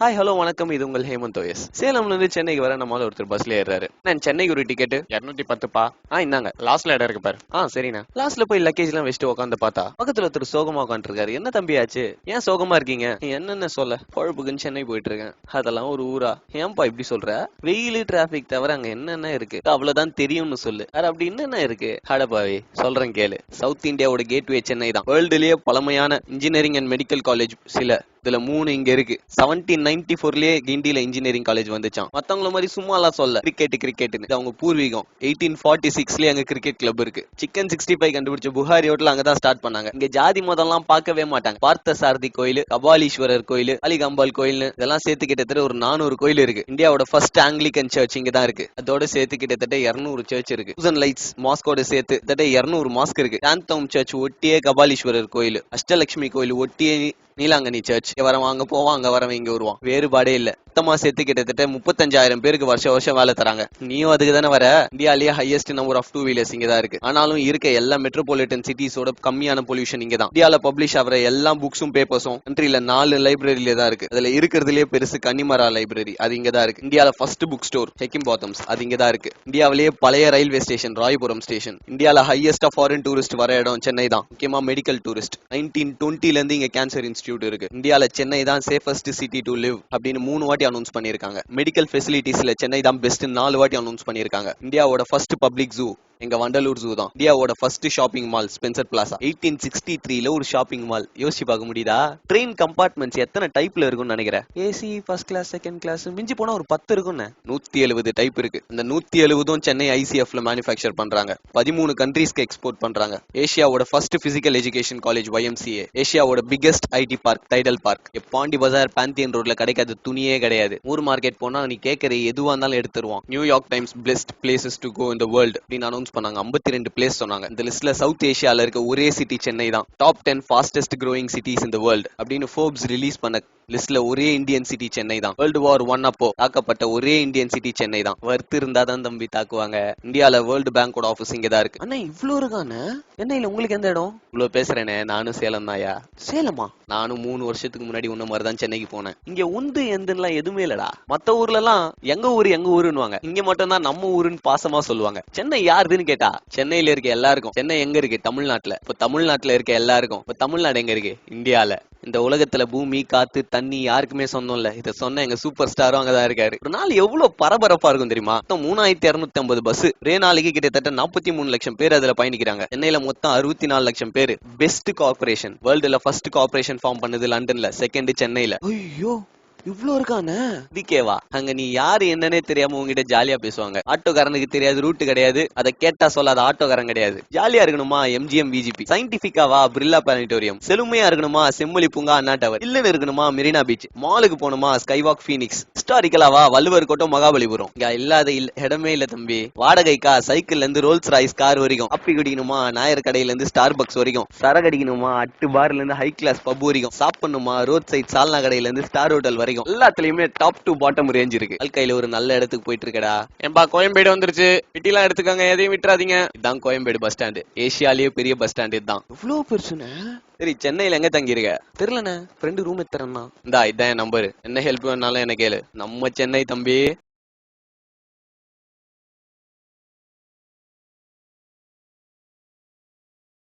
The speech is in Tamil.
ஹாய் ஹலோ வணக்கம். இது உங்கள் ஹேமந்த் ஓஎஸ். சேலம்ல இருந்து சென்னைக்கு வர நம்மளால ஒருத்தர் பஸ்ல ஏறாரு. நான் சென்னைக்கு ஒரு டிக்கெட் 210பா. இந்தாங்க. லாஸ்ட்ல இடம் இருக்கு பாரு. சரிண்ணா. லாஸ்ட்ல போய் லக்கேஜ் எல்லாம் வச்சுட்டு உட்காந்து பார்த்தா பக்கத்துல ஒருத்தர் சோகமா உட்காந்துருக்காரு. என்ன தம்பி ஆச்சு? ஏன் சோகமா இருக்கீங்க? என்னென்ன சொல்ல, பொழப்புக்குன்னு சென்னை போயிட்டு இருக்கேன். அதெல்லாம் ஒரு ஊரா? ஏன்பா இப்படி சொல்ற? வெயில் டிராபிக் தவிர அங்க என்னென்ன இருக்கு? அவ்வளவுதான் தெரியும்னு சொல்லு. வேற அப்படி என்னென்ன இருக்கு? அடப்பாவி, சொல்றேன் கேளு. சவுத் இந்தியாவோட கேட்வே சென்னை தான். வேர்ல்டுலயே பழமையான இன்ஜினியரிங் அண்ட் மெடிக்கல் காலேஜ் சில இதுல 3 இங்க இருக்கு. 1794லயே கிண்டில இன்ஜினியரிங் காலேஜ் வந்துச்சான். மத்தவங்கள மாதிரி சும்மா எல்லாம் சொல்ல கிரிக்கெட் அவங்க பூர்வீகம். 1846லயே அங்க கிரிக்கெட் கிளப் இருக்கு. சிக்கன் 65 கண்டுபிடிச்ச புகாரி ஹோட்டல் அங்கதான் ஸ்டார்ட் பண்ணாங்க. இங்க ஜாதி மதம் எல்லாம் பார்க்கவே மாட்டாங்க. பார்த்த சாரதி கோயில், கபாலீஸ்வரர் கோயில், அலிகம்பால் கோயில் இதெல்லாம் சேர்த்து கிட்டத்தட்ட ஒரு 400 கோயில் இருக்கு. இந்தியாவோட ஃபர்ஸ்ட் ஆங்கிலிகன் சர்ச் இங்க தான் இருக்கு. அதோட சேர்த்து கிட்டத்தட்ட 200 சர்ச் இருக்கு. லைட்ஸ் மாஸ்கோட சேர்த்து கிட்டத்தட்ட 200 மாஸ்க் இருக்கு. சாந்தோம் சர்ச் ஒட்டியே கபாலீஸ்வரர் கோயில், அஷ்டலட்சுமி கோயில் ஒட்டியே நீலாங்கனி சர்ச். வரவன் அங்க போவான், அங்க வரவன் இங்க வருவான். வேறுபாடே இல்ல. மொத்தமா சேர்த்து கிட்டத்தட்ட 35,000 பேருக்கு வருஷம் வேலை தராங்க. நீயும் அதுக்கு தானே வர? இந்தியாலேயே ஹையஸ்ட் நம்பர் ஆஃப் 2 வீலர்ஸ் இங்க தான் இருக்கு. ஆனாலும் இருக்க எல்லா மெட்ரோபாலிட்டன் சிட்டிஸோட கம்மியான பொல்யூஷன் இங்க தான். இந்தியால பப்ளிஷ் ஆகிற எல்லா புக்ஸும் பேப்பர்ஸும் கண்ட்ரில 4 லைப்ரரியில தான் இருக்கு. அதுல இருக்கிறதுலயே பெருசு கன்னிமரா லைப்ரரி, அது இங்க தான் இருக்கு. இந்தியால ஃபர்ஸ்ட் புக் ஸ்டோர் ஹெக்கிம் பாத்தம்ஸ், அது இங்க தான் இருக்கு. இந்தியாவிலேயே பழைய ரயில்வே ஸ்டேஷன் ராயபுரம் ஸ்டேஷன். இந்தியால ஹையஸ்ட் ஃபாரின் டூரிஸ்ட் வர இடம் சென்னை தான். முக்கியமா மெடிக்கல் டூரிஸ்ட். 1920ல இருந்து இங்க கேன்சர் இன்ஸ்டிடியூட் இருக்கு. இந்தியால சென்னை தான் சேஃபஸ்ட் சிட்டி டு லிவ் அப்படின்னு 3 வாட்டி அனௌன்ஸ் பண்ணிருக்காங்க. மெடிக்கல் ஃபெசிலிட்டிஸ்ல சென்னை தான் பெஸ்ட் 4 வாட்டி அனௌன்ஸ் பண்ணிருக்காங்க. இந்தியாவோட ஃபர்ஸ்ட் பப்ளிக் ஜூ எங்க வண்டலூர் ஜூ தான். இந்தியாவோட first shopping mall Spencer Plaza. 1863ல ஒரு ஷாப்பிங் மால். யோசிச்சு பார்க்க முடியுதா? ட்ரெயின் கம்பார்ட்மெண்ட்ஸ் எத்தனை டைப்ல இருக்கும்னு நினைக்கிறேன்? AC, first class, second class, மிஞ்சி போனா ஒரு 10 இருக்கும்னு. 170 டைப் இருக்கு. இந்த 170 சென்னை ஐசிஎஃப்ல மேனுஃபேக்சர் பண்றாங்க. 13 கண்ட்ரீஸ்க்கு எக்ஸ்போர்ட் பண்றாங்க. ஏசியாவோட first physical education college YMCA. ஏசியாவோட biggest IT park Tidel park. Pondy Bazaar Pantheon ரோட்ல கிடைக்காத துணியே கிடையாது. ஊர் மார்க்கெட் போனா நீ கேட்கற எதுவா இருந்தாலும் எடுத்துருவான். New York Times best places to go in the world அப்படின்னு அனௌன்ஸ் பண்ணாங்க. 52 பிளேஸ் சொன்னாங்க. இந்த லிஸ்ட்ல சவுத் ஏசியால இருக்க ஒரே சிட்டி சென்னை தான். Top 10 fastest growing cities in the world அப்படின்னு ஃபோர்ப்ஸ் ரிலீஸ் பண்ண லிஸ்ட்ல ஒரே இந்தியன் சிட்டி சென்னை தான். வேர்ல்டு வார் 1 அப்போ தாக்கப்பட்ட ஒரே இந்தியன் சிட்டி சென்னை தான். வர்த்து இருந்தா தான் தம்பி தாக்குவாங்க. இந்தியால வேர்ல்டு பேங்கோட ஆபீஸ் இங்க தான் இருக்கு. அண்ணா இவ்ளோ இருக்கானே. சென்னையில உங்களுக்கு எந்த இடம்? இவ்வளவு பேசுறேனே, நானும் சேலம் தாயா. சேலமா? நானும் 3 வருஷத்துக்கு முன்னாடி உன்ன மாதிரி தான் சென்னைக்கு போனேன். இங்க உந்து எந்துலாம் எதுவுமே இல்லடா. மத்த ஊர்ல எல்லாம் எங்க ஊருன்னுவாங்க. இங்க மட்டும் தான் நம்ம ஊருன்னு பாசமா சொல்லுவாங்க. சென்னை யாருதுன்னு கேட்டா சென்னையில இருக்க எல்லாருக்கும். சென்னை எங்க இருக்கு? தமிழ்நாட்டுல. இப்ப தமிழ்நாட்டுல இருக்க எல்லாருக்கும் இப்ப தமிழ்நாடு எங்க இருக்கு? இந்தியால. இந்த உலகத்துல பூமி, காத்து, தண்ணி யாருக்குமே சொந்தம் இல்ல. இத சொன்ன எங்க சூப்பர் ஸ்டாரும் அங்கதான் இருக்காரு. ஒரு நாள் எவ்வளவு பரபரப்பா இருக்கும் தெரியுமா? மொத்தம் 3250 பஸ். ஒரே நாளைக்கு கிட்டத்தட்ட 43 லட்சம் பேர் அதுல பயணிக்கிறாங்க. சென்னையில மொத்தம் 64 லட்சம் பேர். பெஸ்ட் கார்பரேஷன் வேர்ல்டுல ஃபர்ஸ்ட் கார்பரேஷன் ஃபார்ம் பண்ணது லண்டன்ல, செகண்ட் சென்னையில. ஐயோ இவ்ளோ இருக்கானே. இதுக்கேவா அங்க நீ யாரு என்னன்னே தெரியாம உங்ககிட்ட ஜாலியா பேசுவாங்க. ஆட்டோக்காரனுக்கு தெரியாது, ரூட் கிடையாது, அதை கேட்டா சொல்லாத ஆட்டோக்காரன் கிடையாது. ஜாலியா இருக்கணுமா MGM VGP, சயின்டிபிக்காவா பிர்லா பிளானிட்டோரியம், செழுமையா இருக்கணுமா செம்மொழி பூங்கா அண்ணா டவர், இல்லன்னு இருக்கணுமா மெரினா பீச், மாலுக்கு போகணுமா ஸ்கைவாக் ஃபீனிக்ஸ், ஹிஸ்டாரிக்கலாவா வள்ளுவர் கோட்டம் மகாபலிபுரம். இங்க இல்லாத இடமே இல்ல தம்பி. வாடகைக்கா சைக்கிள்ல இருந்து ரோல்ஸ் ராய்ஸ் கார் வரைக்கும், அப்பி குடிக்கணுமா நாயர் கடையில இருந்து ஸ்டார் பக்ஸ் வரைக்கும், சரகடிக்கணுமா அட்டு பார்ல இருந்து ஹை கிளாஸ் பப் வரைக்கும், சாப்பிடணுமா ரோட் சைட் சால்னா கடையில இருந்து ஸ்டார் ஹோட்டல் வரைக்கும் எல்லாத்துலயுமே டாப் டு பாட்டம் ரேஞ்ச் இருக்கு. வாழ்க்கையில ஒரு நல்ல இடத்துக்கு போயிட்டு இருக்கடா. ஏன்பா கோயம்பேடு வந்துருச்சு, பிட்டிலாம் எடுத்துக்கங்க, எதையும் விட்டுறாதீங்க. இதான் கோயம்பேடு பஸ் ஸ்டாண்டு. ஏசியாலேயே பெரிய பஸ் ஸ்டாண்டு இதுதான். இவ்வளவு பெருசுன்னு. சரி, சென்னையில எங்க தங்கி இருக்க? தெரியலண்ணே, ஃப்ரெண்டு ரூம் எடுத்துறேன்னா. இதான் என் நம்பரு. என்ன ஹெல்ப் வேணாலும் என்ன கேளு. நம்ம சென்னை தம்பி.